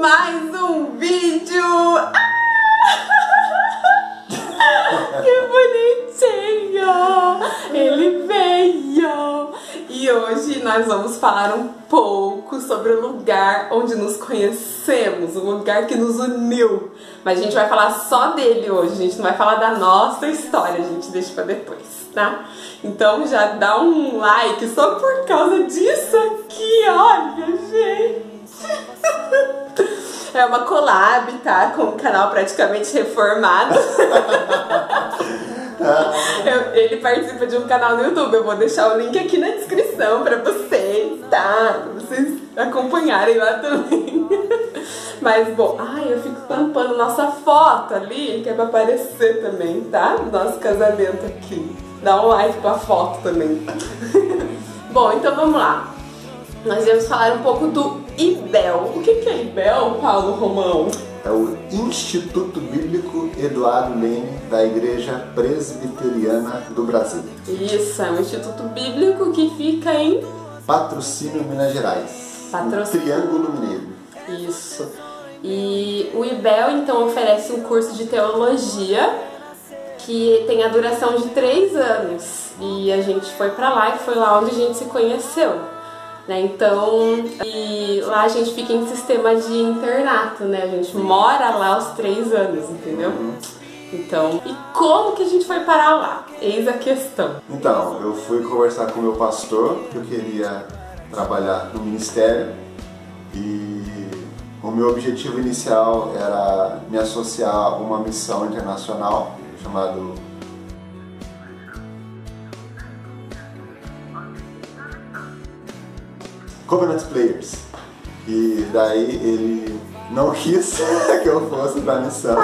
mais um vídeo! Que bonitinho! Ele veio! E hoje nós vamos falar um pouco sobre o lugar onde nos conhecemos, o lugar que nos uniu. Mas a gente vai falar só dele hoje, a gente não vai falar da nossa história, a gente deixa pra depois, tá? Então já dá um like só por causa disso aqui, olha, gente! É uma collab, tá? Com um canal praticamente reformado. Ele participa de um canal no YouTube, eu vou deixar o link aqui na descrição pra vocês, tá? Pra vocês acompanharem lá também. Mas, bom, eu fico tampando nossa foto ali, que é pra aparecer também, tá? Nosso casamento aqui. Dá um like pra foto também. Bom, então vamos lá. Nós vamos falar um pouco do IBEL. O que é IBEL, Paulo Romão? É o Instituto Bíblico Eduardo Lene da Igreja Presbiteriana do Brasil. Isso, é um instituto bíblico que fica em Patrocínio, Minas Gerais. Patrocínio. No Triângulo Mineiro. Isso. E o IBEL, então, oferece um curso de teologia que tem a duração de 3 anos. E a gente foi pra lá, e foi lá onde a gente se conheceu. Né? Então, e lá a gente fica em sistema de internato, né? A gente mora lá os 3 anos, entendeu? Então, e como que a gente foi parar lá? Eis a questão. Então, eu fui conversar com o meu pastor, que eu queria trabalhar no ministério, e o meu objetivo inicial era me associar a uma missão internacional chamada Covenant Players. E daí ele não quis que eu fosse pra missão.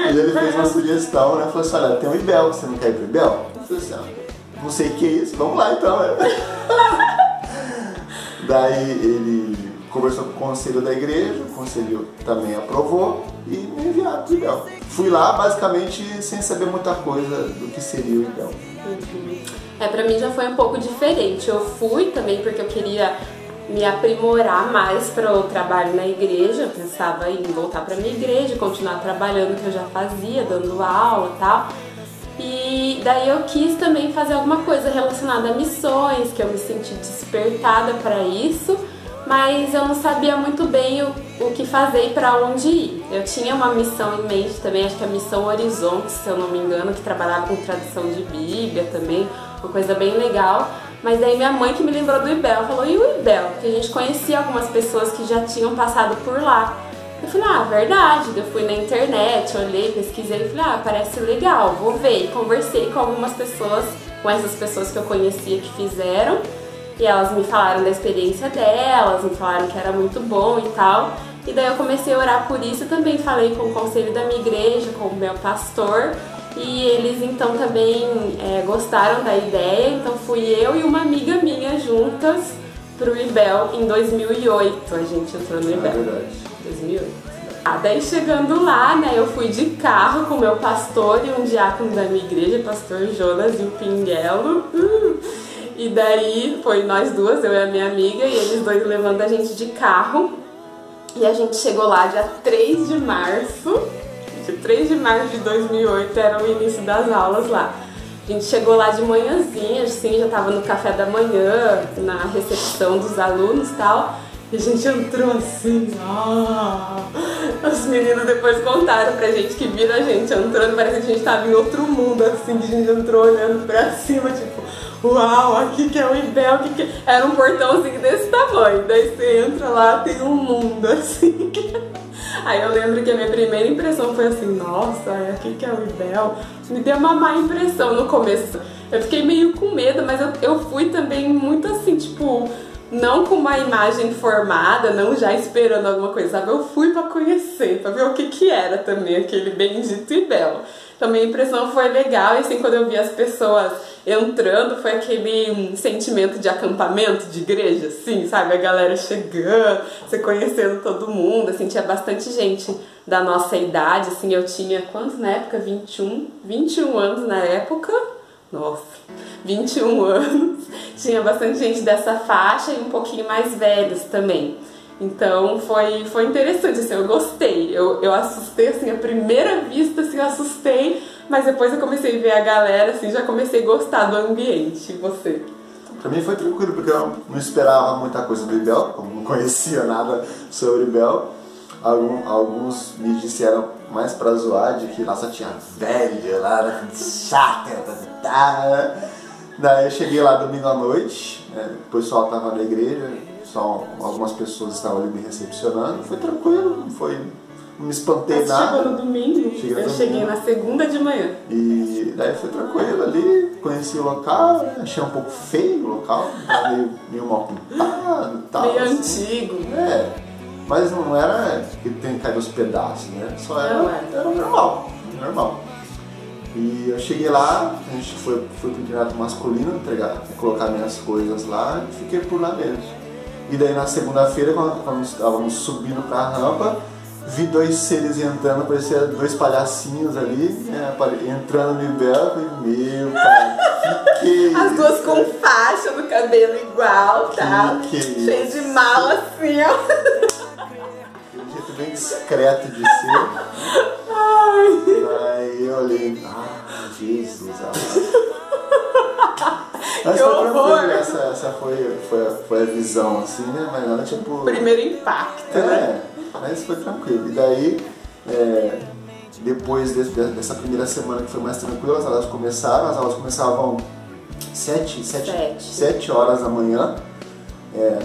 E ele fez uma sugestão, né? Falou assim, olha, tem um IBEL, você não quer ir pro IBEL? Eu falei assim, não sei o que é isso, vamos lá então. Daí ele conversou com o conselho da igreja, o conselho também aprovou e me enviaram pro IBEL. Fui lá basicamente sem saber muita coisa do que seria o IBEL. Pra mim já foi um pouco diferente. Eu fui também porque eu queria me aprimorar mais para o trabalho na igreja. Eu pensava em voltar para minha igreja, continuar trabalhando o que eu já fazia, dando aula e tal. E daí eu quis também fazer alguma coisa relacionada a missões, que eu me senti despertada para isso, mas eu não sabia muito bem o que fazer e para onde ir. Eu tinha uma missão em mente também, acho que a Missão Horizonte, se eu não me engano, que trabalhava com tradução de Bíblia também, uma coisa bem legal. Mas daí minha mãe que me lembrou do IBEL, falou, e o IBEL? Porque a gente conhecia algumas pessoas que já tinham passado por lá. Eu falei, verdade. Eu fui na internet, olhei, pesquisei e falei, parece legal, vou ver. E conversei com algumas pessoas, com essas pessoas que eu conhecia que fizeram. E elas me falaram da experiência delas, me falaram que era muito bom e tal. E daí eu comecei a orar por isso, também falei com o conselho da minha igreja, com o meu pastor. E eles então também gostaram da ideia, então fui eu e uma amiga minha juntas pro IBEL em 2008. A gente entrou no IBEL. É verdade. 2008. Daí chegando lá, né, eu fui de carro com o meu pastor e um diácono da minha igreja, pastor Jonas e o Pinguelo. E daí foi nós duas, eu e a minha amiga, e eles dois levando a gente de carro. E a gente chegou lá dia 3 de março. 3 de março de 2008 era o início das aulas lá. A gente chegou lá de manhãzinha, assim, já tava no café da manhã, na recepção dos alunos e tal. E a gente entrou assim, Os meninos depois contaram pra gente que viram a gente entrando, parece que a gente tava em outro mundo, assim, que a gente entrou olhando pra cima, tipo, uau, aqui que é o IBEL, Era um portãozinho desse tamanho, daí você entra lá, tem um mundo, assim. Aí eu lembro que a minha primeira impressão foi assim, nossa, aqui que é o IBEL. Me deu uma má impressão no começo. Eu fiquei meio com medo, mas eu fui também muito assim, tipo, não com uma imagem formada, não já esperando alguma coisa, sabe? Eu fui pra conhecer, pra ver o que era também aquele bendito IBEL. Então minha impressão foi legal, e assim, quando eu vi as pessoas entrando, foi aquele sentimento de acampamento de igreja, assim, sabe? A galera chegando, você conhecendo todo mundo, assim, tinha bastante gente da nossa idade, assim, eu tinha, quantos na época? 21 anos na época, nossa, 21 anos, tinha bastante gente dessa faixa e um pouquinho mais velhos também. Então foi interessante, assim, eu gostei. Eu assustei, assim, à primeira vista, assim, eu assustei, mas depois eu comecei a ver a galera, assim, já comecei a gostar do ambiente. E você? Pra mim foi tranquilo, porque eu não esperava muita coisa do IBEL, como não conhecia nada sobre o IBEL. Alguns me disseram mais pra zoar de que lá só tinha velho, lá era chata, Daí eu cheguei lá domingo à noite, né, o pessoal tava na igreja, só algumas pessoas estavam ali me recepcionando, foi tranquilo, não me espantei nada. Chegou no domingo? Eu cheguei na segunda de manhã. E daí foi tranquilo ali, conheci o local, achei um pouco feio o local, meio mal pintado e tal. Meio assim. antigo. Mas não era que tem caído aos pedaços, né? Só era normal. E eu cheguei lá, a gente foi pro internato masculino colocar minhas coisas lá e fiquei por lá mesmo. E daí na segunda-feira, quando estávamos subindo pra rampa, vi dois seres entrando, parecia dois palhacinhos ali, né, entrando no IBEL, meu pai, que as duas com faixa no cabelo igual, tá? Cheio de mala assim, ó. Um jeito bem discreto de ser. Aí eu olhei, Jesus, mas foi tranquilo, essa foi a visão, assim, né? Mas nada tipo... Primeiro impacto, né? Mas foi tranquilo. E daí, depois dessa primeira semana que foi mais tranquila, as aulas começavam 7 horas da manhã.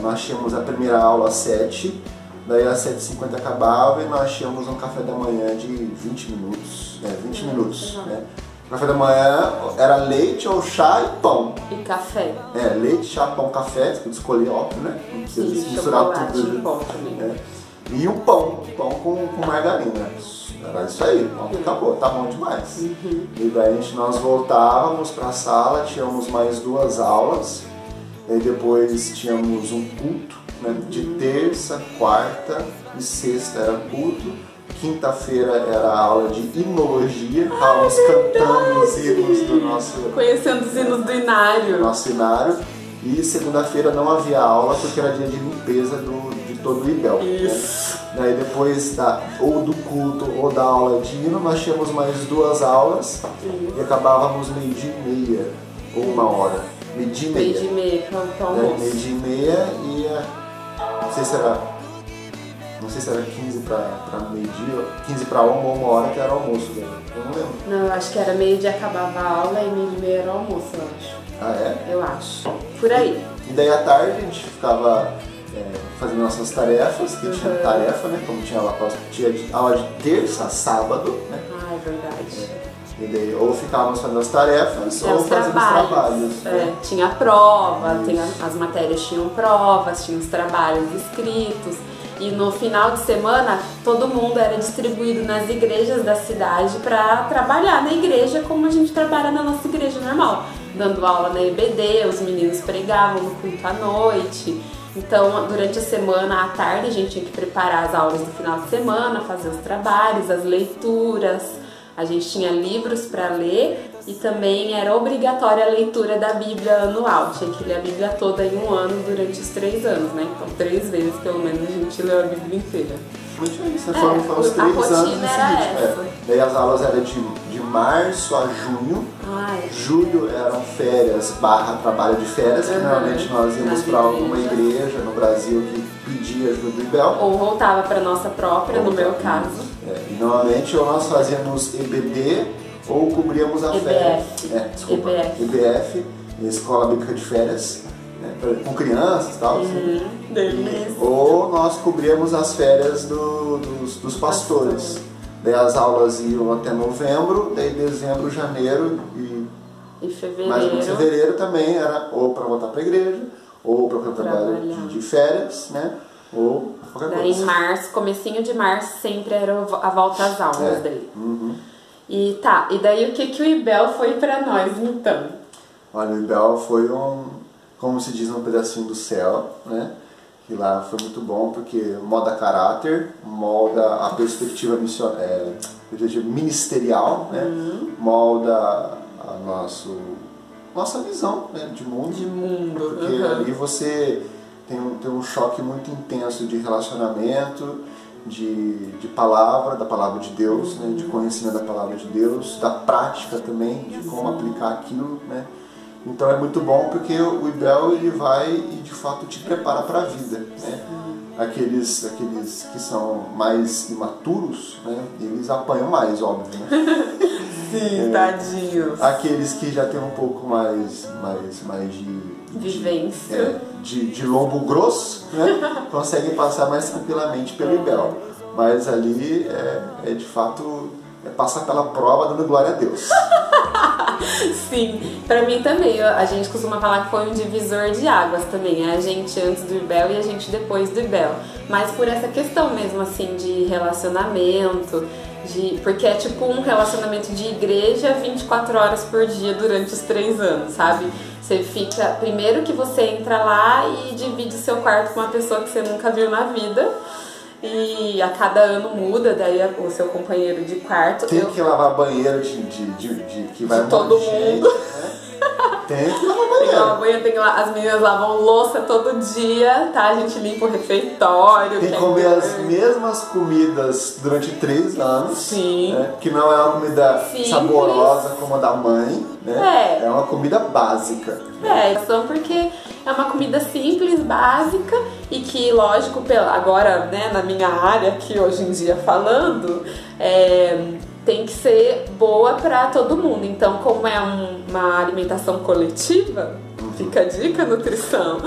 Nós tínhamos a primeira aula às 7, daí às 7h50 acabava e nós tínhamos um café da manhã de 20 minutos. 20 minutos, né? O café da manhã era leite ou chá e pão. E café. Leite, chá, pão, café, você pode escolher, óbvio, né? Não precisa misturar tudo. Em pó também. E um pão com margarina. Era isso aí, acabou, tá bom demais. E daí nós voltávamos para a sala, tínhamos mais 2 aulas, e depois tínhamos um culto, né? De terça, quarta e sexta era culto, quinta-feira era a aula de himnologia, estávamos cantando os hinos do nosso... Conhecendo os hinos do inário. Nosso inário. E segunda-feira não havia aula porque era dia de limpeza de todo o IBEL. Isso. Né? Daí depois ou do culto ou da aula de hino, nós tínhamos mais 2 aulas e acabávamos 12h30 ou 1h. 12h30. 12h30 para almoço. 12h30 e não sei se era 15 para meio-dia, 15 para 1 ou 1h que era almoço, né? Eu não lembro. Não, eu acho que era meio-dia acabava a aula e 12h30 era o almoço, eu acho. Ah, é? Eu acho. Por aí. E daí à tarde a gente ficava fazendo nossas tarefas, que tinha tarefa, né? Como tinha aula de terça a sábado, né? Ah, é verdade. E daí, ou ficávamos fazendo as tarefas ou fazendo os trabalhos. Né? Tinha prova, as matérias tinham provas, tinha os trabalhos escritos. E no final de semana, todo mundo era distribuído nas igrejas da cidade para trabalhar na igreja como a gente trabalha na nossa igreja normal. Dando aula na EBD, os meninos pregavam no culto à noite. Então, durante a semana, à tarde, a gente tinha que preparar as aulas do final de semana, fazer os trabalhos, as leituras. A gente tinha livros para ler e também era obrigatória a leitura da Bíblia anual. Tinha que ler a Bíblia toda em um ano durante os 3 anos, né? Então 3 vezes pelo menos a gente leu a Bíblia inteira. Muito isso, né? Foram os 3 anos seguintes. Daí as aulas eram de março a junho. Julho eram férias / trabalho de férias, que normalmente nós íamos para alguma igreja no Brasil que pedia ajuda do IBEL. Ou voltava para nossa própria, no meu caso. E normalmente ou nós fazíamos EBD ou cobríamos a férias. EBF, Escola Bíblica de Férias, né, com crianças e tal. Ou nós cobríamos as férias dos pastores. Daí as aulas iam até novembro, daí dezembro, janeiro e fevereiro. Mas em fevereiro também era ou para voltar para a igreja, ou para o trabalho de férias, né? Ou qualquer coisa. Daí em março, comecinho de março, sempre era a volta às aulas dele. E daí o que o IBEL foi para nós então? Olha, o IBEL foi como se diz, um pedacinho do céu, né? Que lá foi muito bom porque molda caráter, molda a perspectiva ministerial, né? Molda a nossa visão, né? de mundo. Porque ali você tem um choque muito intenso de relacionamento, de palavra, da palavra de Deus, né? De conhecimento da palavra de Deus, da prática também, de como aplicar aquilo, né? Então é muito bom porque o IBEL ele vai e de fato te prepara para a vida, né? Aqueles que são mais imaturos, né? Eles apanham mais, óbvio, né? Sim, tadinhos. Aqueles que já têm um pouco mais de vivência, de lombo grosso, né? Conseguem passar mais tranquilamente pelo IBEL. Mas ali de fato passar pela prova dando glória a Deus. Sim, pra mim também. A gente costuma falar que foi um divisor de águas também. A gente antes do IBEL e a gente depois do IBEL. Mas por essa questão mesmo, assim, de relacionamento, porque é tipo um relacionamento de igreja 24 horas por dia durante os 3 anos, sabe? Você fica... Primeiro que você entra lá e divide o seu quarto com uma pessoa que você nunca viu na vida. E a cada ano muda, daí o seu companheiro de quarto... Tem que lavar banheiro que vai de todo mundo. Né? Tem que lavar banheiro. Tem que lavar banheiro, as meninas lavam louça todo dia, tá? A gente limpa o refeitório. Tem que comer as mesmas comidas durante 3 anos. Sim. Né? Que não é uma comida saborosa como a da mãe, né? É uma comida básica. Só porque é uma comida simples, básica e que, lógico, agora, né, na minha área aqui hoje em dia falando, tem que ser boa para todo mundo. Então, como é uma alimentação coletiva, fica a dica, nutrição,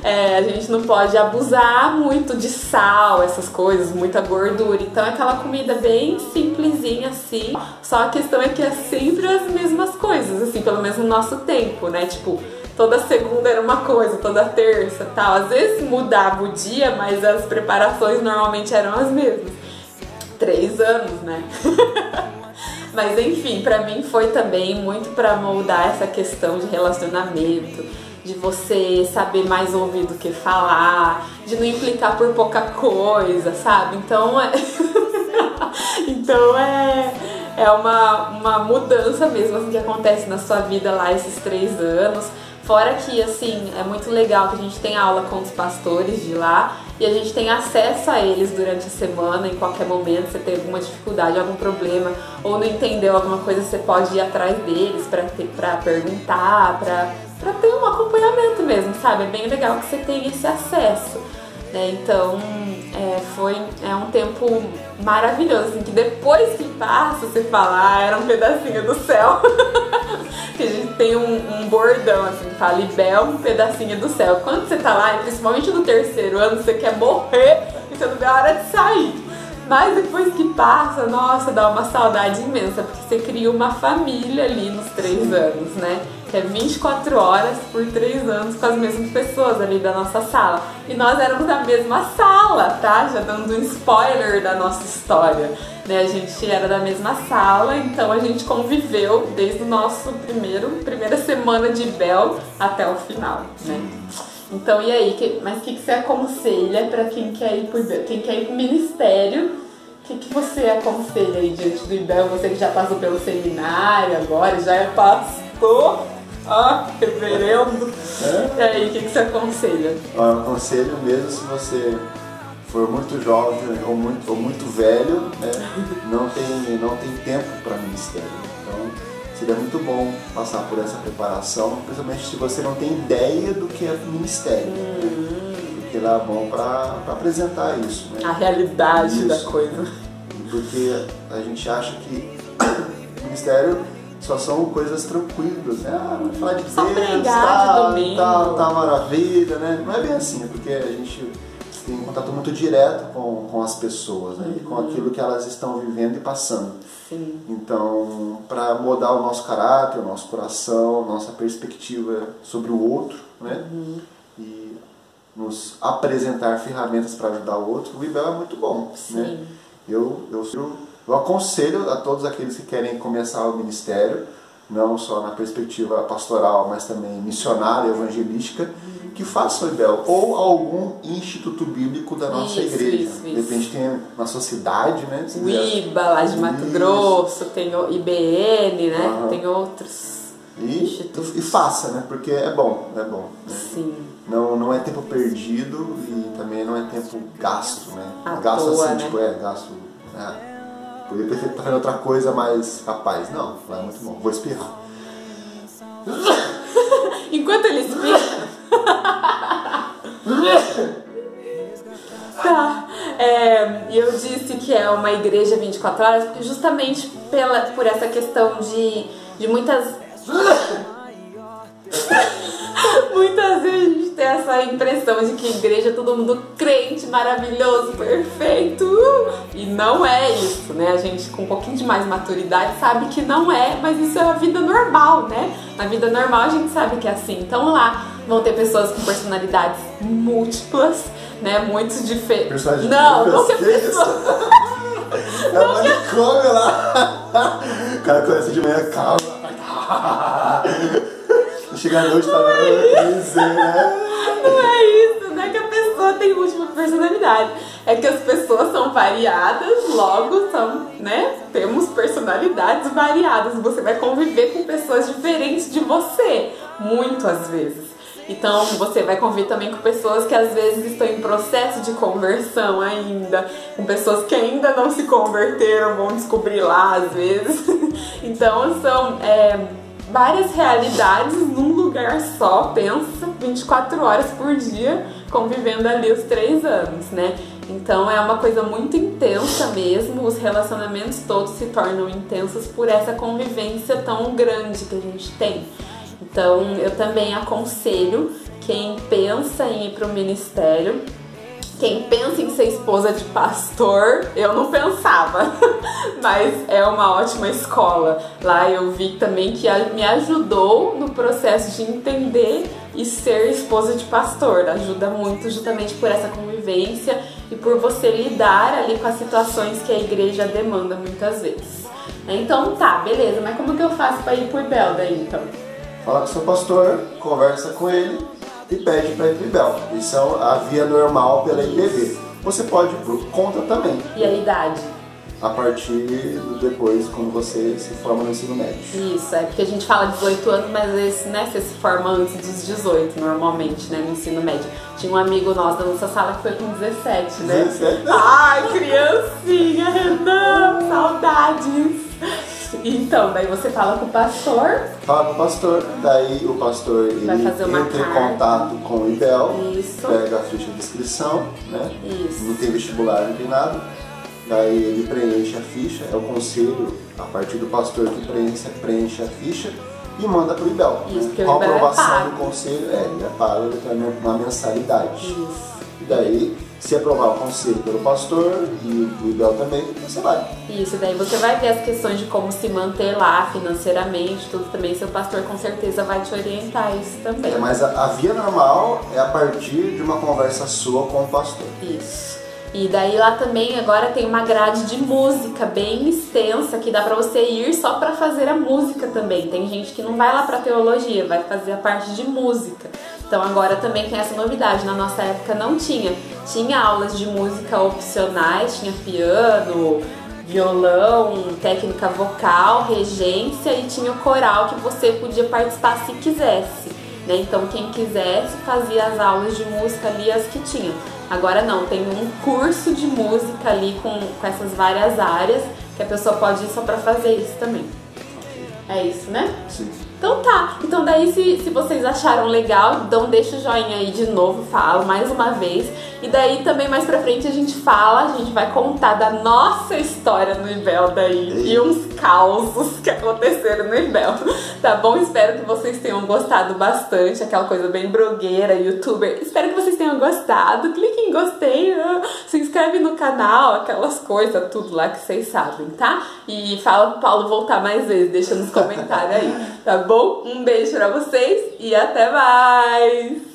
a gente não pode abusar muito de sal, essas coisas, muita gordura. Então é aquela comida bem simplesinha assim, só a questão é que é sempre as mesmas coisas, assim, pelo menos no nosso tempo, né? Tipo, toda segunda era uma coisa, toda terça tal. Às vezes mudava o dia, mas as preparações normalmente eram as mesmas. 3 anos, né? Mas enfim, pra mim foi também muito pra moldar essa questão de relacionamento, de você saber mais ouvir do que falar, de não implicar por pouca coisa, sabe? Então é uma mudança mesmo assim, que acontece na sua vida lá esses 3 anos. Fora que, assim, é muito legal que a gente tem aula com os pastores de lá e a gente tem acesso a eles durante a semana, em qualquer momento. Você tem alguma dificuldade, algum problema ou não entendeu alguma coisa, você pode ir atrás deles pra perguntar, pra ter um acompanhamento mesmo, sabe? É bem legal que você tenha esse acesso, né? Então, é um tempo maravilhoso, assim, que depois que passa, você fala, era um pedacinho do céu. Que a gente tem um bordão, assim, que fala IBEL, um pedacinho do céu. Quando você tá lá, e principalmente no 3º ano, você quer morrer e você não vê a hora de sair. Mas depois que passa, nossa, dá uma saudade imensa, porque você cria uma família ali nos 3 anos, né? Que é 24 horas por 3 anos com as mesmas pessoas ali da nossa sala. E nós éramos da mesma sala, tá? Já dando um spoiler da nossa história, né? A gente era da mesma sala, então a gente conviveu desde o nosso primeira semana de IBEL até o final, né? Então, e aí? Mas o que você aconselha para quem quer ir pro IBEL? Quem quer ir pro ministério? O que você aconselha aí diante do IBEL? Você que já passou pelo seminário agora, já é pastor, reverendo. E aí, o que você aconselha? Eu aconselho mesmo se você for muito jovem ou muito velho, né? não tem tempo para ministério. Então, seria muito bom passar por essa preparação, principalmente se você não tem ideia do que é ministério. Né? Porque lá é bom para apresentar isso. Né? A realidade da coisa. Porque a gente acha que ministério só são coisas tranquilas, né? Vamos falar de Deus, tá maravilha, né? Não é bem assim, porque a gente tem um contato muito direto com as pessoas, né? Com aquilo que elas estão vivendo e passando. Sim. Então, para mudar o nosso caráter, o nosso coração, nossa perspectiva sobre o outro, né? E nos apresentar ferramentas para ajudar o outro, o IBEL é muito bom. Sim. Né? Eu aconselho a todos aqueles que querem começar o ministério, não só na perspectiva pastoral, mas também missionária, evangelística, que façam o IBEL ou algum instituto bíblico da nossa igreja. De repente tem na sua cidade, né? O IBA, lá de Mato Grosso, tem o IBN, né? Tem outros. E faça, né? Porque é bom, é bom. Né? Sim. Não é tempo perdido e também não é tempo gasto, né? À Gasto toa, assim, né? tipo, gasto. Poderia ter feito outra coisa mais capaz. Não, é muito bom. Vou espirrar. Enquanto ele espirra. Tá. E eu disse que é uma igreja 24 horas porque justamente por essa questão de muitas vezes a gente tem essa impressão de que igreja é todo mundo crente, maravilhoso, perfeito. E não é isso, né? A gente com um pouquinho de mais maturidade sabe que não é, mas isso é a vida normal, né? Na vida normal a gente sabe que é assim. Então lá vão ter pessoas com personalidades múltiplas, né? Muitos diferentes. Não que a pessoa... É manicômio lá. O cara começa de manhã, calma. Chega à noite, tá né? Não é isso, não é que a pessoa tem múltipla personalidade. É que as pessoas são variadas, logo são, né? Temos personalidades variadas. Você vai conviver com pessoas diferentes de você, muito às vezes. Então você vai conviver também com pessoas que às vezes estão em processo de conversão ainda, com pessoas que ainda não se converteram, vão descobrir lá às vezes. Então são várias realidades num lugar só, pensa, 24 horas por dia, convivendo ali os 3 anos, né? Então é uma coisa muito intensa mesmo, os relacionamentos todos se tornam intensos por essa convivência tão grande que a gente tem. Então eu também aconselho quem pensa em ir para o ministério, quem pensa em ser esposa de pastor, eu não pensava, mas é uma ótima escola. Lá eu vi também que me ajudou no processo de entender e ser esposa de pastor. Ajuda muito justamente por essa convivência e por você lidar ali com as situações que a igreja demanda muitas vezes. Então tá, beleza, mas como que eu faço para ir pro IBEL daí então? Fala com o seu pastor, conversa com ele e pede para ir pro IBEL. Isso é a via normal pela IPV. Você pode ir por conta também. E a idade? A partir depois, quando você se forma no ensino médio. Isso, é porque a gente fala 18 anos, mas né, você se forma antes dos 18, normalmente, né, no ensino médio. Tinha um amigo nosso da nossa sala que foi com 17, né? 17? Ai, criancinha, Renan, saudades! Então, daí você fala com o pastor. Fala com o pastor, daí o pastor ele entra em contato com o IBEL, Isso. Pega a ficha de inscrição, né? Isso. Não tem vestibular, não tem nada. Daí ele preenche a ficha, é o conselho, a partir do pastor que preenche a ficha e manda para o IBEL. Isso, porque com a o IBEL aprovação do conselho, ele é pago, ele tem uma mensalidade. Isso. E daí, se aprovar o conselho pelo pastor e o IBEL também, você vai. Isso, daí você vai ver as questões de como se manter lá financeiramente, tudo também. Seu pastor com certeza vai te orientar isso também. Mas a via normal é a partir de uma conversa sua com o pastor. Isso. E daí lá também agora tem uma grade de música bem extensa que dá pra você ir só pra fazer a música também. Tem gente que não vai lá pra teologia, vai fazer a parte de música. Então agora também tem essa novidade. Na nossa época não tinha. Tinha aulas de música opcionais, tinha piano, violão, técnica vocal, regência e tinha o coral que você podia participar se quisesse, né? Então quem quisesse fazia as aulas de música ali, as que tinham. Agora não, tem um curso de música ali com essas várias áreas que a pessoa pode ir só pra fazer isso também. É isso, né? Sim. Então tá, então daí se vocês acharam legal, então deixa o joinha aí de novo, falo mais uma vez. E daí também mais pra frente a gente vai contar da nossa história no IBEL daí. E uns causos que aconteceram no IBEL. Tá bom? Espero que vocês tenham gostado bastante, aquela coisa bem blogueira, youtuber. Espero que vocês tenham gostado. Clique em gostei, se inscreve no canal, aquelas coisas, tudo lá que vocês sabem, tá? E fala pro Paulo voltar mais vezes, deixa nos comentários aí, tá bom? Um beijo pra vocês e até mais!